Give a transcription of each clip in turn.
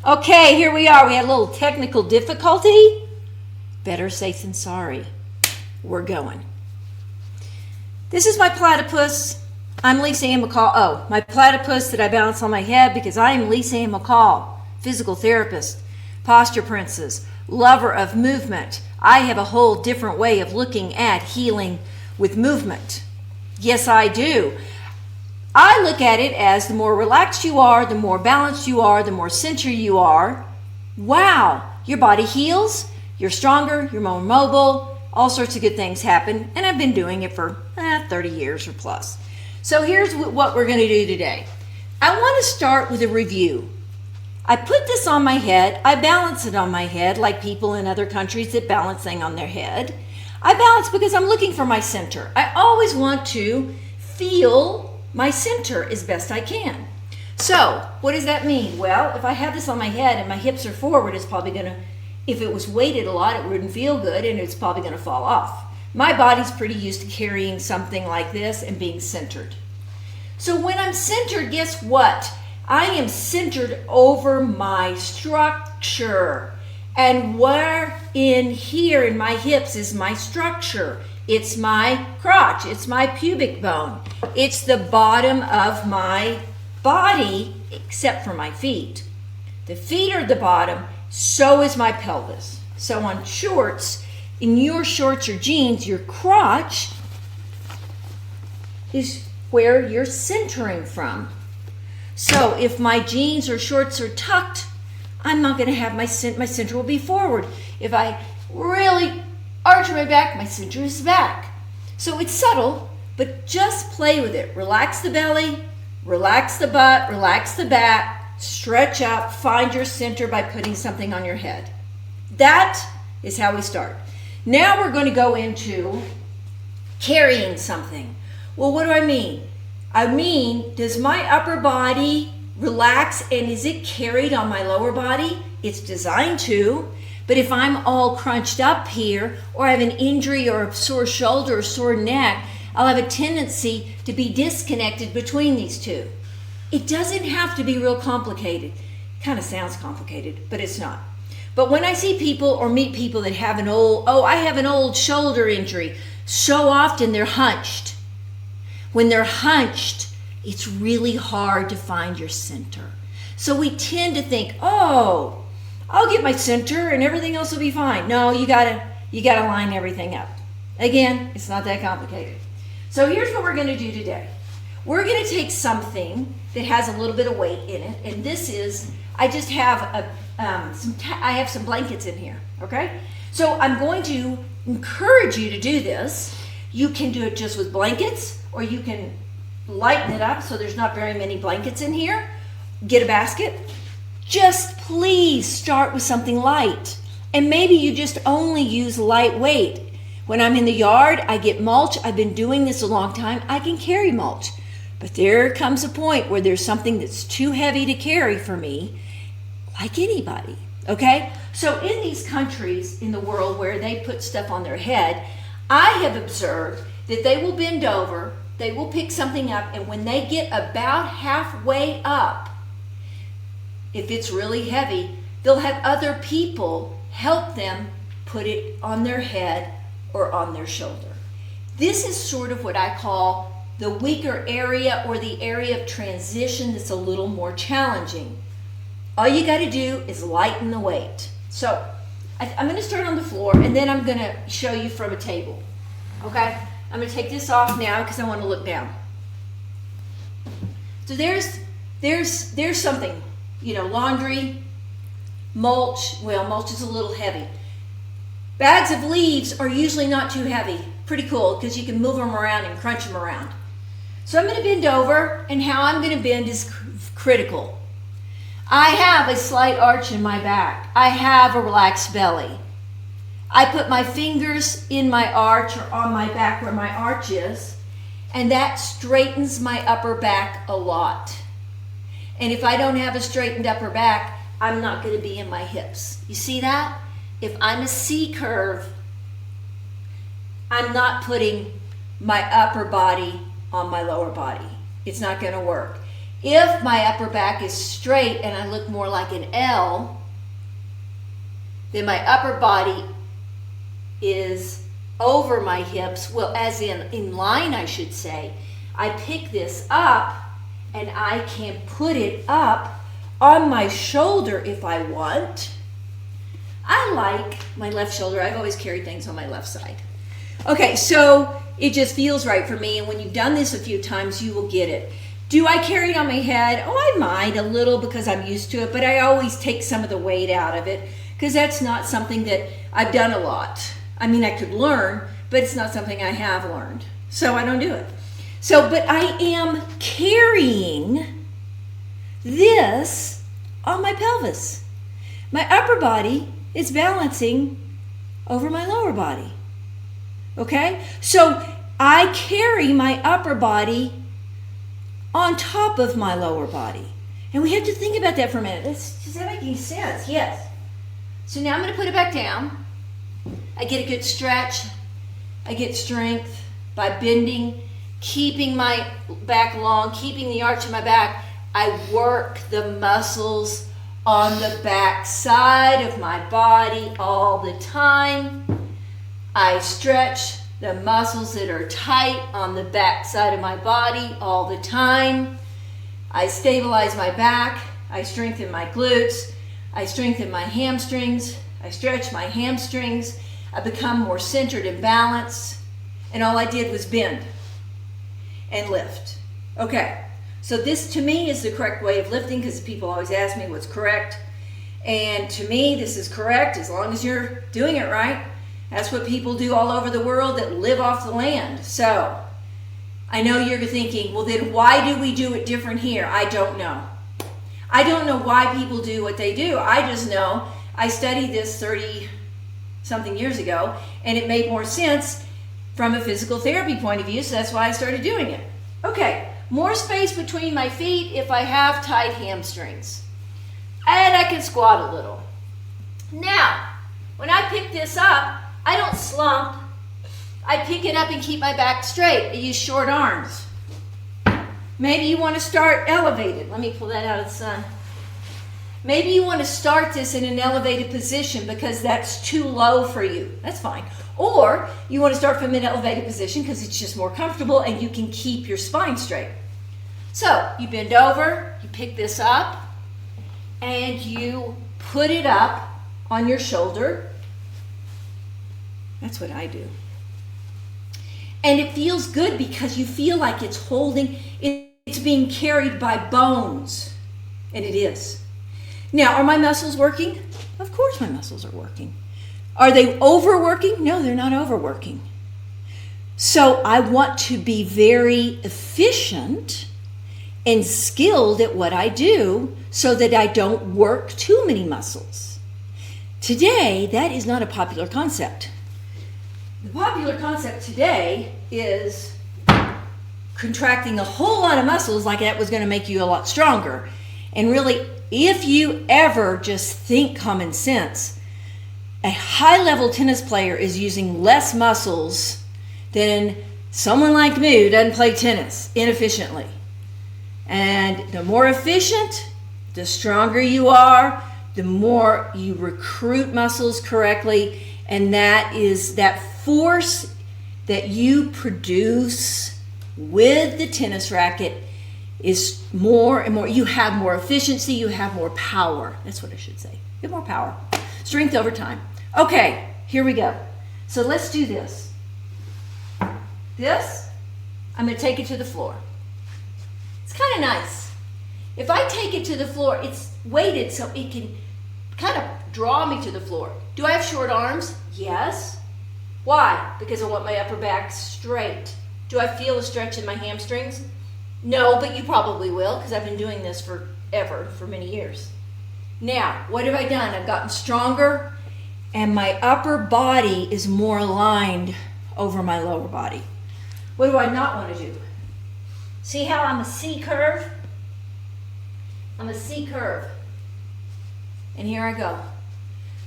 Okay, here we are. We had a little technical difficulty. Better safe than sorry. We're going. This is my platypus. I'm Lisa Ann McCall. Oh, my platypus that I balance on my head because I am Lisa Ann McCall, physical therapist, posture princess, lover of movement. I have a whole different way of looking at healing with movement. Yes, I do. I look at it as the more relaxed you are, the more balanced you are, the more centered you are. Wow, your body heals, you're stronger, you're more mobile, all sorts of good things happen, and I've been doing it for 30 years or plus. So here's what we're going to do today. I want to start with a review. I put this on my head, I balance it on my head like people in other countries that balance things on their head. I balance because I'm looking for my center. I always want to feel my center as best I can. So what does that mean? Well, if I have this on my head and my hips are forward, it's probably going to, if it was weighted a lot, it wouldn't feel good and it's probably going to fall off. My body's pretty used to carrying something like this and being centered. So when I'm centered, guess what? I am centered over my structure. And where in here in my hips is my structure? It's my crotch, it's my pubic bone. It's the bottom of my body, except for my feet. The feet are the bottom, so is my pelvis. So on shorts, in your shorts or jeans, your crotch is where you're centering from. So if my jeans or shorts are tucked, I'm not going to have my center will be forward. If I really arch my back, my center is back. So it's subtle, but just play with it. Relax the belly, relax the butt, relax the back, stretch up, find your center by putting something on your head. That is how we start. Now we're going to go into carrying something. Well, what do I mean? I mean, does my upper body relax and is it carried on my lower body? It's designed to. But if I'm all crunched up here, or I have an injury or a sore shoulder or sore neck, I'll have a tendency to be disconnected between these two. It doesn't have to be real complicated. Kind of sounds complicated, but it's not. But when I see people or meet people that have I have an old shoulder injury, so often they're hunched. When they're hunched, it's really hard to find your center. So we tend to think, oh, I'll get my center and everything else will be fine. No, you gotta line everything up. Again, it's not that complicated. So here's what we're gonna do today. We're gonna take something that has a little bit of weight in it, and this is, I just have I have some blankets in here, okay? So I'm going to encourage you to do this. You can do it just with blankets, or you can lighten it up so there's not very many blankets in here. Get a basket. Just please start with something light. And maybe you just only use lightweight. When I'm in the yard, I get mulch. I've been doing this a long time. I can carry mulch. But there comes a point where there's something that's too heavy to carry for me, like anybody, okay? So in these countries in the world where they put stuff on their head, I have observed that they will bend over, they will pick something up, and when they get about halfway up, if it's really heavy, they'll have other people help them put it on their head or on their shoulder. This is sort of what I call the weaker area, or the area of transition that's a little more challenging. All you got to do is lighten the weight. So I'm going to start on the floor, and then I'm going to show you from a table. Okay? I'm going to take this off now because I want to look down. So there's something. Laundry, mulch. Well, mulch is a little heavy. Bags of leaves are usually not too heavy. Pretty cool because you can move them around and crunch them around. So I'm going to bend over, and how I'm going to bend is critical. I have a slight arch in my back. I have a relaxed belly. I put my fingers in my arch or on my back where my arch is, and that straightens my upper back a lot. And if I don't have a straightened upper back, I'm not going to be in my hips. You see that? If I'm a C curve, I'm not putting my upper body on my lower body. It's not going to work. If my upper back is straight and I look more like an L, then my upper body is over my hips, well, as in line, I should say. I pick this up and I can put it up on my shoulder if I want. I like my left shoulder. I've always carried things on my left side. Okay, so it just feels right for me, and when you've done this a few times, you will get it. Do I carry it on my head? Oh, I might a little because I'm used to it, but I always take some of the weight out of it because that's not something that I've done a lot. I mean, I could learn, but it's not something I have learned. So I don't do it. So, but I am carrying this on my pelvis. My upper body is balancing over my lower body. Okay? So I carry my upper body on top of my lower body. And we have to think about that for a minute. Does that make any sense? Yes. So now I'm going to put it back down. I get a good stretch. I get strength by bending, keeping my back long, keeping the arch of my back. I work the muscles on the back side of my body all the time. I stretch the muscles that are tight on the back side of my body all the time. I stabilize my back. I strengthen my glutes. I strengthen my hamstrings. I stretch my hamstrings. I become more centered and balanced. And all I did was bend and lift. Okay, so this to me is the correct way of lifting because people always ask me what's correct. And to me, this is correct as long as you're doing it right. That's what people do all over the world that live off the land. So I know you're thinking, well, then why do we do it different here? I don't know. I don't know why people do what they do. I just know I studied this 30-something years ago, and it made more sense from a physical therapy point of view, so that's why I started doing it. Okay, more space between my feet if I have tight hamstrings. And I can squat a little. Now, when I pick this up, I don't slump. I pick it up and keep my back straight. I use short arms. Maybe you want to start elevated. Let me pull that out of the sun. Maybe you want to start this in an elevated position because that's too low for you. That's fine. Or you want to start from an elevated position because it's just more comfortable and you can keep your spine straight. So you bend over, you pick this up, and you put it up on your shoulder. That's what I do. And it feels good because you feel like it's holding, it's being carried by bones. And it is. Now, are my muscles working? Of course my muscles are working. Are they overworking? No, they're not overworking. So I want to be very efficient and skilled at what I do so that I don't work too many muscles. Today, that is not a popular concept. The popular concept today is contracting a whole lot of muscles like that was going to make you a lot stronger. And really, if you ever just think common sense, a high-level tennis player is using less muscles than someone like me who doesn't play tennis inefficiently. And the more efficient, the stronger you are, the more you recruit muscles correctly, and that is that force that you produce with the tennis racket is more and more. You have more efficiency, you have more power. That's what I should say. You have more power. Strength over time. Okay, here we go. So let's do this. This, I'm going to take it to the floor. It's kind of nice. If I take it to the floor, it's weighted so it can kind of draw me to the floor. Do I have short arms? Yes. Why? Because I want my upper back straight. Do I feel a stretch in my hamstrings? No, but you probably will because I've been doing this forever, for many years. Now, what have I done? I've gotten stronger and my upper body is more aligned over my lower body. What do I not want to do? See how I'm a C curve? I'm a C curve. And here I go.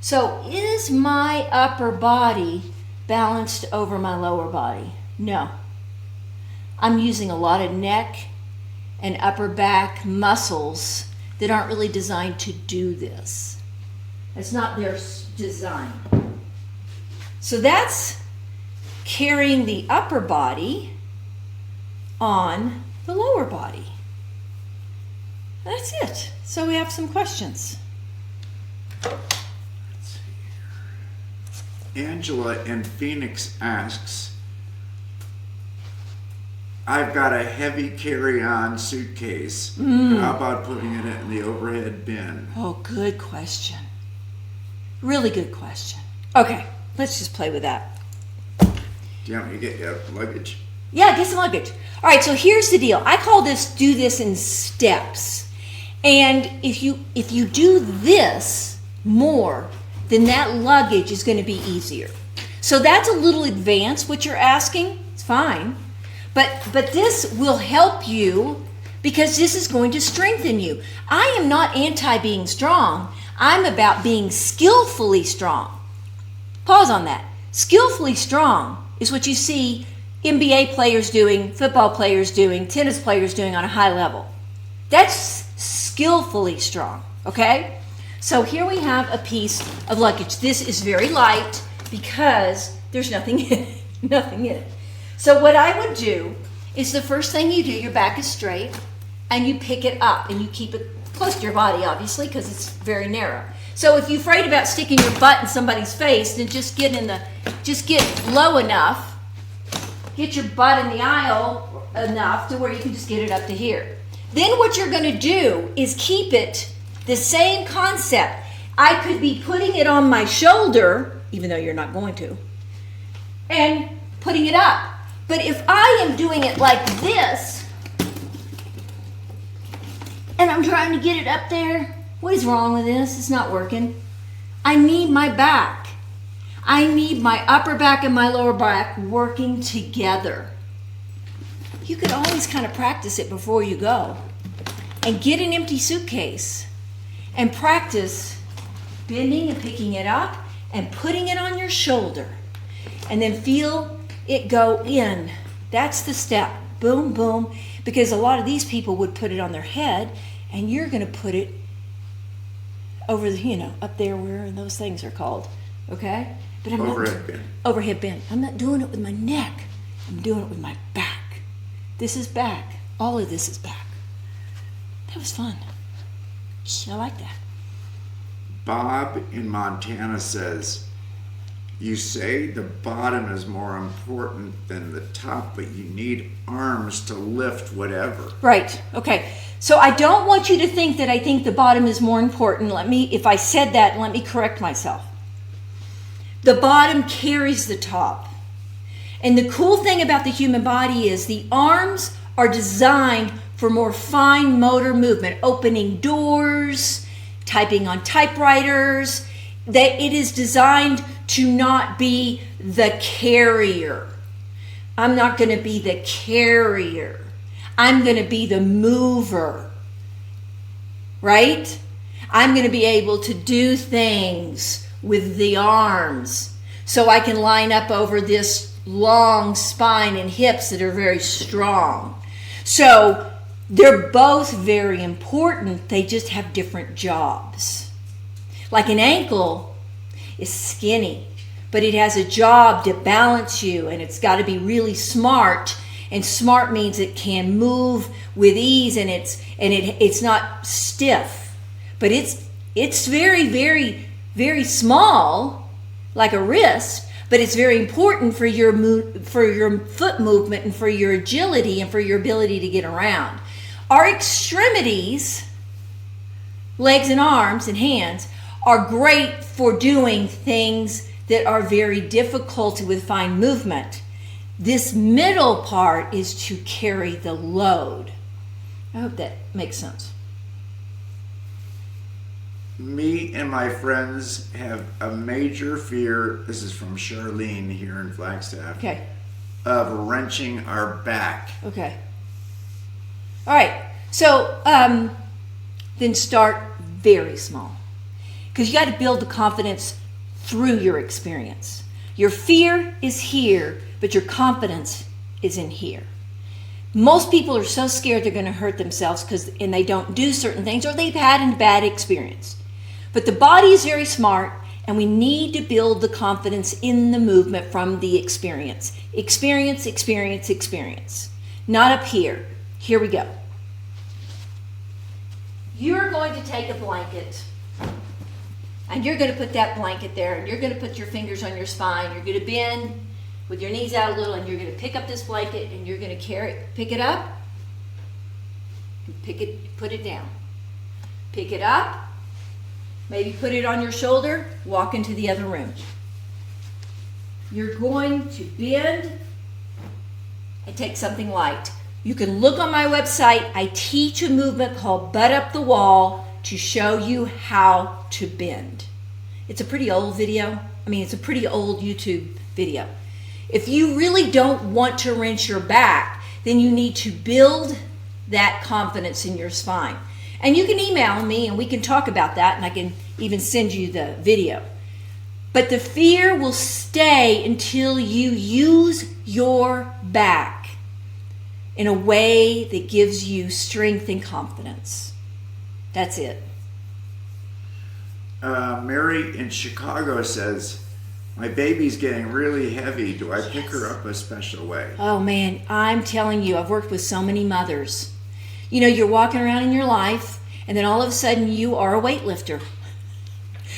So is my upper body balanced over my lower body? No. I'm using a lot of neck and upper back muscles that aren't really designed to do this. That's not their design. So that's carrying the upper body on the lower body. That's it. So we have some questions. Angela in Phoenix asks, I've got a heavy carry-on suitcase. How about putting it in the overhead bin? Oh, good question. Really good question. Okay, let's just play with that. Do you want me to get you luggage? Yeah, get some luggage. All right, so here's the deal. I call this do this in steps. And if you do this more, then that luggage is going to be easier. So that's a little advanced, what you're asking. It's fine. But this will help you because this is going to strengthen you. I am not anti being strong. I'm about being skillfully strong. Pause on that. Skillfully strong is what you see NBA players doing, football players doing, tennis players doing on a high level. That's skillfully strong, okay? So here we have a piece of luggage. This is very light because there's nothing in it. Nothing in it. So what I would do is the first thing you do, your back is straight, and you pick it up and you keep it close to your body, obviously, because it's very narrow. So if you're afraid about sticking your butt in somebody's face, then just get low enough, get your butt in the aisle enough to where you can just get it up to here. Then what you're going to do is keep it the same concept. I could be putting it on my shoulder, even though you're not going to, and putting it up. But if I am doing it like this, and I'm trying to get it up there, what is wrong with this? It's not working. I need my back. I need my upper back and my lower back working together. You could always kind of practice it before you go. And get an empty suitcase and practice bending and picking it up and putting it on your shoulder. And then feel it go in. That's the step. Boom, boom. Because a lot of these people would put it on their head, and you're going to put it over the, up there where those things are called. Okay? But I'm overhead bend. Overhead bend. I'm not doing it with my neck. I'm doing it with my back. This is back. All of this is back. That was fun. I like that. Bob in Montana says, you say the bottom is more important than the top, but you need arms to lift whatever. Right. Okay. So I don't want you to think that I think the bottom is more important. If I said that, let me correct myself. The bottom carries the top. And the cool thing about the human body is the arms are designed for more fine motor movement, opening doors, typing on typewriters. That it is designed to not be the carrier. I'm not going to be the carrier. I'm going to be the mover. Right? I'm going to be able to do things with the arms so I can line up over this long spine and hips that are very strong. So they're both very important. They just have different jobs. Like an ankle is skinny, but it has a job to balance you, and it's got to be really smart. And smart means it can move with ease, and it's not stiff, but it's very, very, very small, like a wrist. But it's very important for your foot movement and for your agility and for your ability to get around. Our extremities, legs and arms and hands, are great for doing things that are very difficult with fine movement. This middle part is to carry the load. I hope that makes sense. Me and my friends have a major fear, this is from Charlene here in Flagstaff, Okay. of wrenching our back. Okay. All right. So then start very small. Because you got to build the confidence through your experience. Your fear is here, but your confidence is in here. Most people are so scared they're going to hurt themselves and they don't do certain things, or they've had a bad experience. But the body is very smart, and we need to build the confidence in the movement from the experience. Experience, experience, experience. Not up here. Here we go. You're going to take a blanket, and you're going to put that blanket there, and you're going to put your fingers on your spine. You're going to bend with your knees out a little, and you're going to pick up this blanket, and you're going to pick it up, and put it down. Pick it up, maybe put it on your shoulder, walk into the other room. You're going to bend and take something light. You can look on my website. I teach a movement called Butt Up the Wall to show you how to bend. It's a pretty old video. It's a pretty old YouTube video. If you really don't want to wrench your back, then you need to build that confidence in your spine. And you can email me and we can talk about that, and I can even send you the video. But the fear will stay until you use your back in a way that gives you strength and confidence. That's it. Mary in Chicago says, my baby's getting really heavy. Do I pick her up a special way? Oh man, I'm telling you, I've worked with so many mothers. You're walking around in your life, and then all of a sudden you are a weightlifter.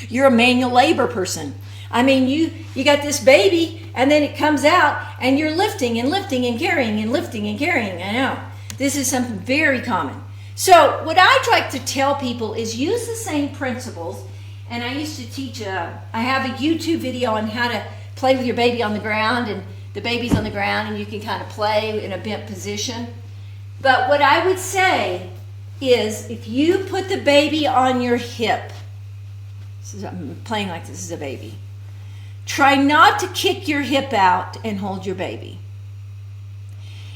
You're a manual labor person. You got this baby, and then it comes out, and you're lifting and lifting and carrying and lifting and carrying. I know. This is something very common. So what I try to tell people is use the same principles. And I used to teach, I have a YouTube video on how to play with your baby on the ground, and the baby's on the ground and you can kind of play in a bent position. But what I would say is if you put the baby on your hip, I'm playing like this is a baby, try not to kick your hip out and hold your baby.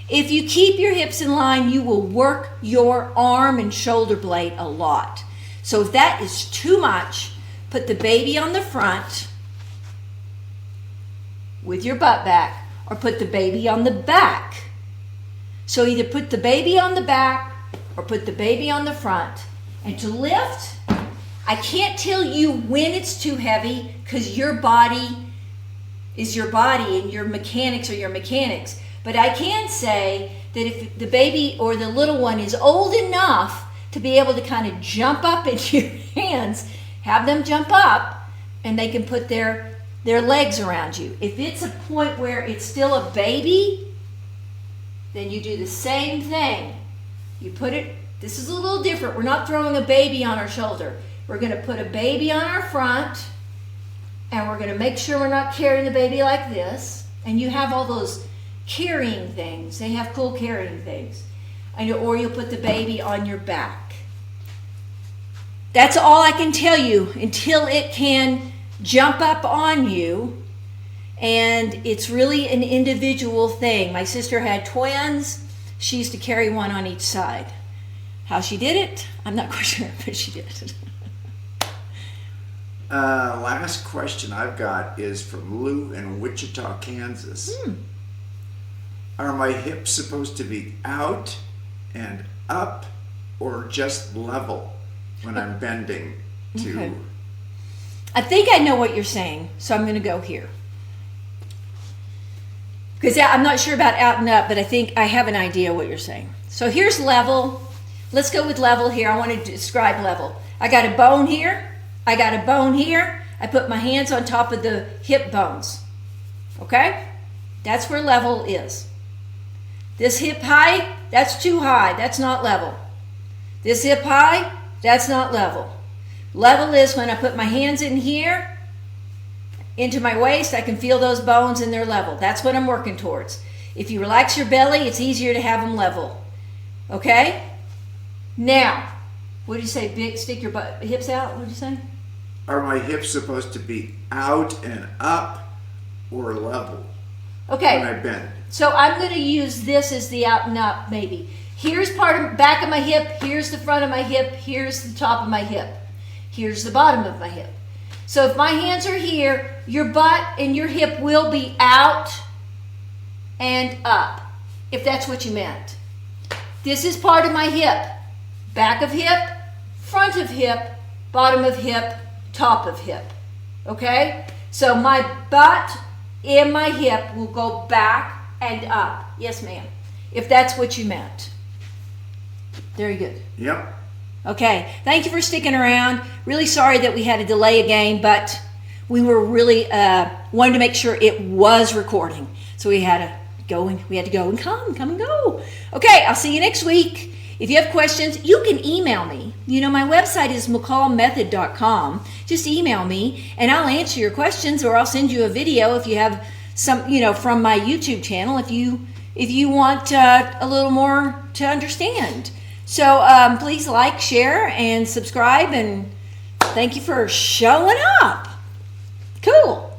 If you keep your hips in line, you will work your arm and shoulder blade a lot. So if that is too much, put the baby on the front with your butt back, or put the baby on the back. So either put the baby on the back or put the baby on the front. And to lift, I can't tell you when it's too heavy, because your body is your body and your mechanics are your mechanics. But I can say that if the baby or the little one is old enough to be able to kind of jump up into your hands, have them jump up, and they can put their legs around you. If it's a point where it's still a baby, then you do the same thing. You put it, this is a little different. We're not throwing a baby on our shoulder. We're going to put a baby on our front, and we're going to make sure we're not carrying the baby like this. And you have all those carrying things. They have cool carrying things. Or you'll put the baby on your back. That's all I can tell you until it can jump up on you. And it's really an individual thing. My sister had twins. She used to carry one on each side. How she did it, I'm not quite sure, but she did it. Last question I've got is from Lou in Wichita, Kansas. Are my hips supposed to be out and up, or just level when I'm bending to? Okay. I think I know what you're saying, so I'm going to go here. Because I'm not sure about out and up, but I think I have an idea what you're saying. So here's level. Let's go with level here. I want to describe level. I got a bone here. I got a bone here. I put my hands on top of the hip bones. Okay? That's where level is. This hip height, that's too high. That's not level. This hip high, that's not level. Level is when I put my hands in here, into my waist, I can feel those bones and they're level. That's what I'm working towards. If you relax your belly, it's easier to have them level. Okay? Now, what do you say? Big, stick your hips out? What do you say? Are my hips supposed to be out and up or level? Okay. When I bend. So I'm going to use this as the out and up maybe. Here's back of my hip. Here's the front of my hip. Here's the top of my hip. Here's the bottom of my hip. So if my hands are here, your butt and your hip will be out and up, if that's what you meant. This is part of my hip. Back of hip, front of hip, bottom of hip, top of hip. Okay? So my butt and my hip will go back and up. Yes, ma'am. If that's what you meant. Very good. Yep. Okay. Thank you for sticking around. Really sorry that we had to delay again, but we were really wanted to make sure it was recording. So we had to go and come and go. Okay, I'll see you next week. If you have questions, you can email me. You know, my website is McCallMethod.com. Just email me and I'll answer your questions, or I'll send you a video if you have some, from my YouTube channel if you want a little more to understand. So please like, share, and subscribe, and thank you for showing up. Cool.